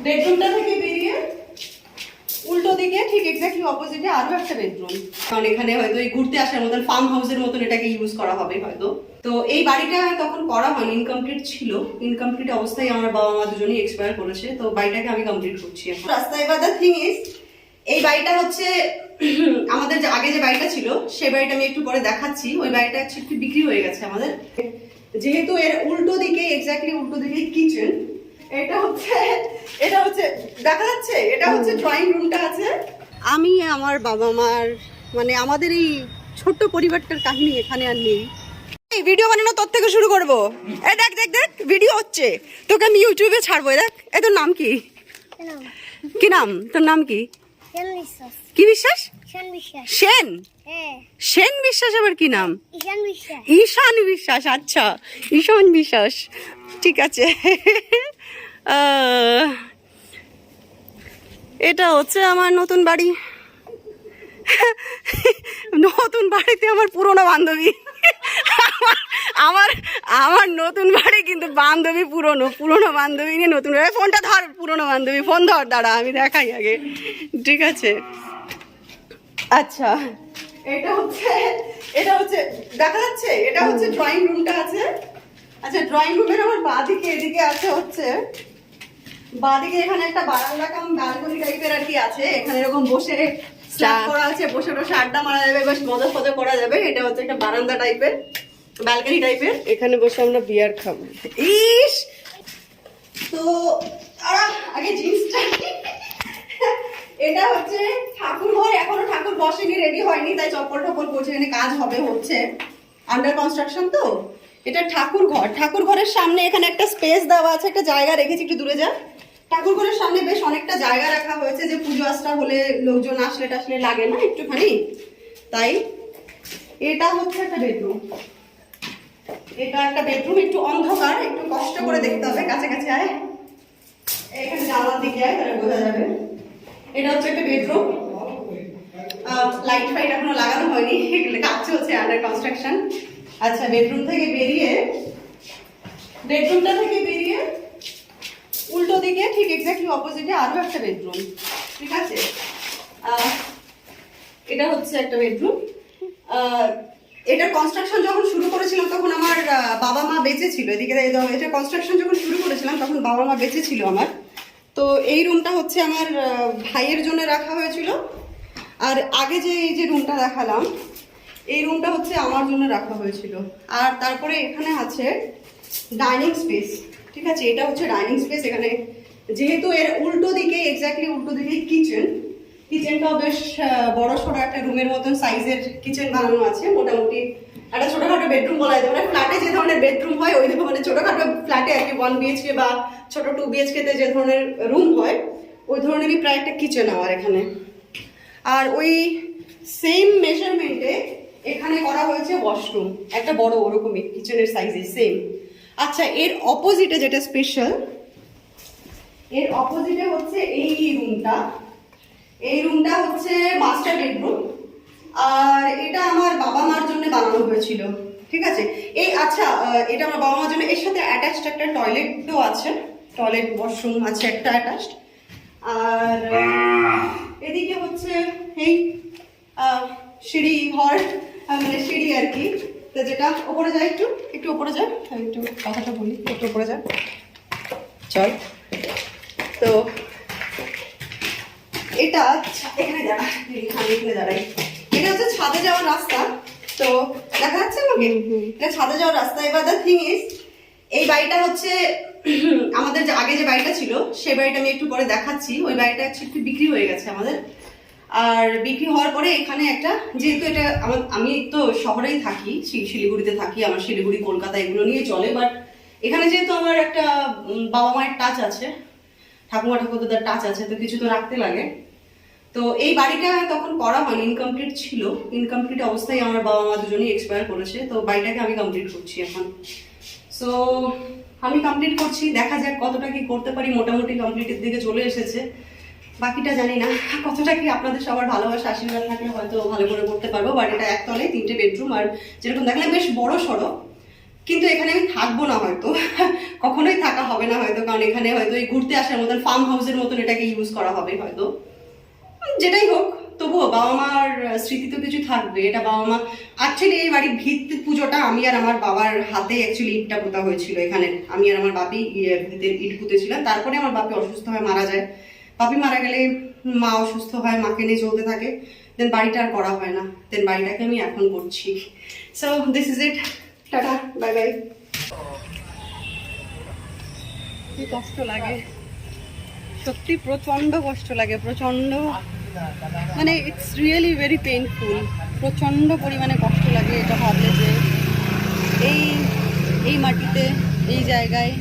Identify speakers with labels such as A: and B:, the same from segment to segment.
A: বেডরুমটা থেকে বেরিয়ে উল্টো দিকে ঠিক এক্স্যাক্টলি অপোজিটে আরো একটা বেডরুম, কারণ এখানে হয়তো এই ঘুরতে আসার মতন ফার্ম হাউসের মতন এটাকে ইউজ করা হবে হয়তো। তো এই বাড়িটা তখন করা হয়নি, ইনকমপ্লিট ছিল। ইনকমপ্লিট অবস্থায় আমার বাবা মা দুজনেই এক্সপায়ার করেছে, তো বাড়িটাকে আমি কমপ্লিট করছি এখন। রাস্তায় বা দ্য থিং ইজ, এই বাড়িটা হচ্ছে আমাদের যে আগে যে বাড়িটা ছিল সেই বাড়িটা আমি একটু পরে দেখাচ্ছি। ওই বাড়িটা একটু বিক্রি হয়ে গেছে আমাদের, যেহেতু এর উল্টো দিকে এক্স্যাক্টলি উল্টো দিকে কিচেন। এটা হচ্ছে দেখা যাচ্ছে, এটা হচ্ছে ড্রয়িং রুমটা আছে। আমি আমার বাবা মার মানে আমাদের এই ছোট্ট পরিবারটার কাহিনী এখানে আর নেই। এই ভিডিও বানানো তোর থেকে শুরু করবো। এই দেখ দেখ দেখ ভিডিও হচ্ছে, তোকে আমি ইউটিউবে ছাড়বো। দেখ এ তোর নাম কি? কি নাম তোর? নাম কি? কি বিশ্বাস? সেন। সেন বিশ্বাস আবার কি নাম? ঈশান বিশ্বাস। আচ্ছা ঈশান বিশ্বাস, ঠিক আছে। এটা হচ্ছে আমার নতুন বাড়ি। নতুন বাড়িতে আমার পুরনো বান্ধবী। আমার আমার নতুন বাড়ি কিন্তু বান্ধবী পুরনো বান্ধবী নিয়ে নতুন বাড়ি। ফোনটা ধর, পুরনো বান্ধবী ফোন ধর, দাঁড়া আমি দেখাই আগে, ঠিক আছে? আচ্ছা এটা হচ্ছে দেখা যাচ্ছে, এটা হচ্ছে ড্রয়িং রুমটা আছে। আচ্ছা ড্রয়িং রুমের আমার বাঁদিকে এদিকে আছে হচ্ছে, বাঁদিকে এখানে একটা বারান্দা কাম ব্যালকনি টাইপের আর কি আছে। এখানে এরকম বসে স্ল্যাব করা আছে, বসে বসে আড্ডা মারা যাবে, বেশ মজা ফজা করা যাবে। এটা হচ্ছে একটা বারান্দা টাইপের, ব্যালকনি টাইপের। এখানে বসে আমরা বিয়ার খাবো। ইস, তো আগে জিনিসটা এটা হচ্ছে ঠাকুর ঘর। এখনো ঠাকুর বসেনি, রেডি হয়নি, তাই চপ্পল টপ্পল করছে। এখানে কাজ হবে, হচ্ছে আন্ডার কনস্ট্রাকশন। তো এটা ঠাকুর ঘর। ঠাকুর ঘরের সামনে এখানে একটা স্পেস দেওয়া আছে, একটা জায়গা রেখেছি, একটু দূরে যা। ঠাকুর ঘরের সামনে বেশ অনেকটা জায়গা রাখা হয়েছে, যে পুজো আশ্রা হলে লোকজন আসলে টাসলে লাগে না একটুখানি, তাই। এটা হচ্ছে একটা বেডরুম। এটা একটা বেডরুম, একটু অন্ধকার, একটু কষ্ট করে দেখতে হবে। কাছে কাছে আয়, এখানে জানলার দিকে আয়, তাহলে বোঝা যাবে। এটা হচ্ছে একটা বেডরুম। লাইট ফাইট এখনো লাগানো হয়নি, কাজ চলছে, আন্ডার কনস্ট্রাকশন। আচ্ছা বেডরুমটা থেকে বেরিয়ে উল্টো দিকে ঠিক এক্স্যাক্টলি অপোজিটে আরো একটা বেডরুম, ঠিক আছে? এটা হচ্ছে একটা বেডরুম। এটার কনস্ট্রাকশন যখন শুরু করেছিলাম তখন আমার বাবা মা বেঁচে ছিল। এদিকে এটা কনস্ট্রাকশন যখন শুরু করেছিলাম তখন বাবা মা বেঁচে ছিল আমার। তো এই রুমটা হচ্ছে আমার ভাইয়ের জন্য রাখা হয়েছিল, আর আগে যে এই যে রুমটা দেখালাম এই রুমটা হচ্ছে আমার জন্য রাখা হয়েছিল। আর তারপরে এখানে আছে ডাইনিং স্পেস, ঠিক আছে? এটা হচ্ছে ডাইনিং স্পেস। এখানে যেহেতু এর উল্টো দিকে এক্স্যাক্টলি উল্টো দিকে কিচেনটাও বেশ বড় সড়ো একটা রুমের মতন সাইজের কিচেন বানানো আছে। মোটামুটি একটা ছোটখাটো বেডরুম বলা যেতে পারে। ফ্ল্যাটে যে ধরনের বেডরুম হয় ওই মানে ছোটখাটো ফ্ল্যাটে আর কি 1 BHK বা ছোট 2 BHK তে যে ধরনের রুম হয় ওই ধরনেরই প্রায় একটা কিচেন আমার এখানে। আর ওই সেম মেজারমেন্টে এখানে করা হয়েছে ওয়াশরুম, একটা বড় ওরকমই কিচেনের সাইজে সেম। আচ্ছা এর অপোজিটে যেটা স্পেশাল, এর অপোজিটে হচ্ছে এই রুমটা। এই রুমটা হচ্ছে মাস্টার বেডরুম, আর এটা আমার বাবা মার জন্য বানানো হয়েছিল, ঠিক আছে? আচ্ছা এটা আমার বাবা মার জন্য। এর সাথে অ্যাটাচড একটা টয়লেটও আছে, টয়লেট ওয়াশরুম আছে একটা অ্যাটাচড। আর এদিকে হচ্ছে এই সিঁড়ি ঘর, মানে সিঁড়ি আর কি। তো যেটা ওপরে যায়, একটু ওপরে যায়, একটু কথাটা বলি, একটু ওপরে যায়, চল। তো এটা এখানে দাঁড়াই, এটা হচ্ছে ছাদে যাওয়ার রাস্তা। তো দেখা যাচ্ছে আমাকে, এটা ছাদে যাওয়ার রাস্তা। এবার দ্য থিং ইজ, এই বাড়িটা হচ্ছে আমাদের যে আগে যে বাড়িটা ছিল সেই বাড়িটা আমি একটু পরে দেখাচ্ছি। ওই বাড়িটা একটু বিক্রি হয়ে গেছে আমাদের। আর বিক্রি হওয়ার পরে এখানে একটা, যেহেতু এটা আমি তো শহরেই থাকি, শিলিগুড়িতে থাকি, আমার শিলিগুড়ি কলকাতা এগুলো নিয়ে চলে। বাট এখানে যেহেতু আমার একটা বাবা মায়ের টাচ আছে, ঠাকুমা ঠাকুরদার টাচ আছে, তো কিছু তো রাখতে লাগে। তো এই বাড়িটা তখন করা হয়নি, ইনকমপ্লিট ছিল। ইনকমপ্লিট অবস্থায় আমার বাবা মা দুজনেই এক্সপায়ার করেছে, তো বাড়িটাকে আমি কমপ্লিট করছি এখন। সো আমি কমপ্লিট করছি, দেখা যাক কতটা কি করতে পারি। মোটামুটি কমপ্লিটের দিকে চলে এসেছে, বাকিটা জানি না কতটা কি। আপনাদের সবার ভালোবাসা আশীর্বাদ থাকলে হয়তো ভালো করে করতে পারবো। বাড়িটা একতলায় 3টে বেডরুম, আর যেরকম দেখলাম বেশ বড় সড়ো কিন্তু এখানে আমি থাকবো না হয়তো, কখনোই থাকা হবে না হয়তো, কারণ এখানে হয়তো এই ঘুরতে আসার মতন ফার্ম হাউসের মতন এটাকে ইউজ করা হবে হয়তো। যেটাই হোক, তবুও বাবা মার স্মৃতি তো কিছু থাকবে। এটা বাবা মা অ্যাকচুয়ালি এই বাড়ির ভিত পুজোটা আমি আর আমার বাবার হাতে অ্যাকচুয়ালি ইটটা পোতা হয়েছিল এখানে। আমি আর আমার বাপি ভিতের ইট পুঁতেছিলাম। তারপরে আমার বাপি অসুস্থ হয়ে মারা যায়। বাপি মারা গেলে মা অসুস্থ হয়, মাকে নিয়ে চলতে থাকে। দেন বাড়িটা আর করা হয় না, দেন বাড়িটাকে আমি এখন করছি। So this is it, tata, bye bye. কি কষ্ট লাগে সত্যি, প্রচন্ড কষ্ট লাগে, প্রচন্ড, মানে ইটস রিয়েলি ভেরি পেইনফুল। প্রচন্ড পরিমাণে কষ্ট লাগে এটা ভাবলে যে এই মাটিতে, এই জায়গায়,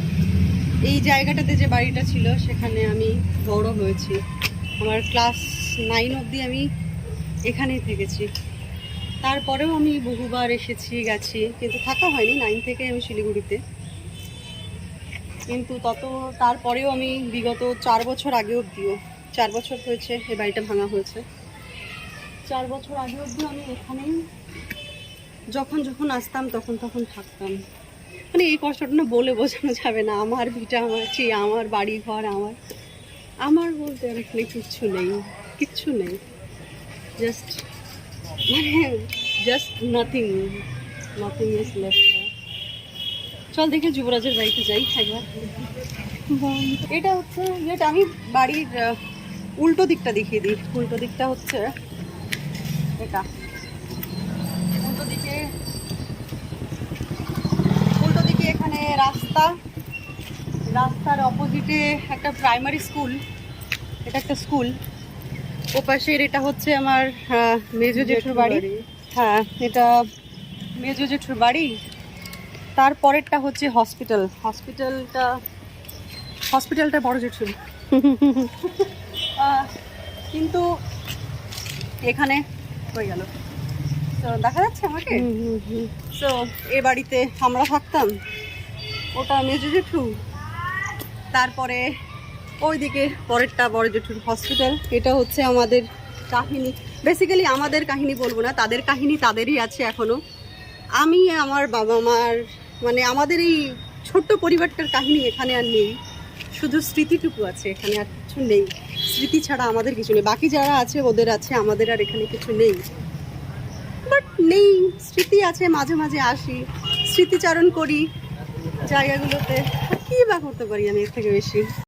A: এই জায়গাটাতে যে বাড়িটা ছিল সেখানে আমি বড় হয়েছি। আমার ক্লাস 9 অবধি আমি এখানেই থেকেছি। তারপরেও আমি বহুবার এসেছি গেছি, কিন্তু থাকা হয়নি। 9 থেকে আমি শিলিগুড়িতে, কিন্তু তারপরেও আমি বিগত 4 বছর আগে অবধিও, 4 বছর হয়েছে এই বাড়িটা ভাঙা হয়েছে, 4 বছর আগে অবধি আমি এখানেই যখন আসতাম তখন থাকতাম। মানে এই কষ্টটা না বলে বোঝানো যাবে না। আমার ভিটা, আমার বাড়ি ঘর, আমার বলতে আর এখানে কিচ্ছু নেই, জাস্ট নাথিং ইজ লেফট। চল দেখে যুবরাজের বাড়িতে যাই একবার। এটা হচ্ছে যেটা আমি বাড়ির উল্টো দিকটা দেখিয়ে দিই। উল্টো দিকটা হচ্ছে এটা, উল্টো দিকে এখানে রাস্তার অপোজিটে একটা প্রাইমারি স্কুল, এটা একটা স্কুল। ওপাশের এটা হচ্ছে আমার মেজো জেঠুর বাড়ি। হ্যাঁ, এটা মেজো জেঠুর বাড়ি। তারপরেরটা হচ্ছে হসপিটালটা বড় জেঠুর। কিন্তু এখানে হয়ে গেল, তো দেখা যাচ্ছে আমাকে। তো এ বাড়িতে আমরা থাকতাম, ওটা মেজো জেঠু। তারপরে ওইদিকে পরেরটা বড় জেঠুর হসপিটাল। এটা হচ্ছে আমাদের কাহিনী, বেসিক্যালি আমাদের কাহিনী বলবো না, তাদের কাহিনী তাদেরই আছে এখনো। আমি আমার বাবা মার, মানে আমাদের এই ছোট্ট পরিবারটার কাহিনী এখানে আর নেই, শুধু স্মৃতিটুকু আছে, এখানে আর কিছু নেই। স্মৃতি ছাড়া আমাদের কিছু নেই। বাকি যারা আছে ওদের আছে, আমাদের আর এখানে কিছু নেই। বাট নেই, স্মৃতি আছে। মাঝে মাঝে আসি, স্মৃতিচারণ করি জায়গাগুলোতে। কী বা করতে পারি আমি এর থেকে বেশি?